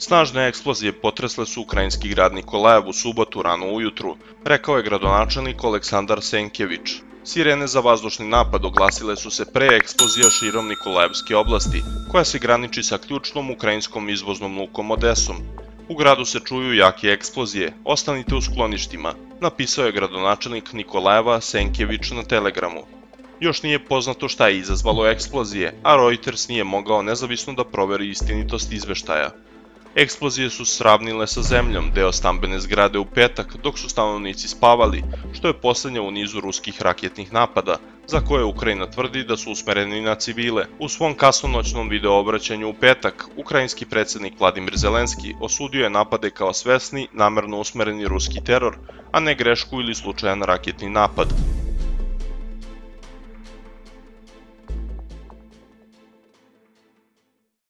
Snažne eksplozije potresle su ukrajinski grad Nikolajev u subotu rano ujutru, rekao je gradonačelnik Aleksandar Senkević. Sirene za vazdušni napad oglasile su se pre eksplozija širom Nikolajevske oblasti, koja se graniči sa ključnom ukrajinskom izvoznom lukom Odesom. U gradu se čuju jake eksplozije, ostanite u skloništima, napisao je gradonačelnik Nikolajeva Senkević na Telegramu. Još nije poznato šta je izazvalo eksplozije, a Reuters nije mogao nezavisno da proveri istinitost izveštaja. Eksplozije su sravnile sa zemljom deo stambene zgrade u petak dok su stanovnici spavali, što je poslednja u nizu ruskih raketnih napada, za koje Ukrajina tvrdi da su usmereni na civile. U svom kasnonoćnom videoobraćanju u petak, ukrajinski predsednik Vladimir Zelenski osudio je napade kao svesni, namerno usmereni ruski teror, a ne grešku ili slučajan raketni napad.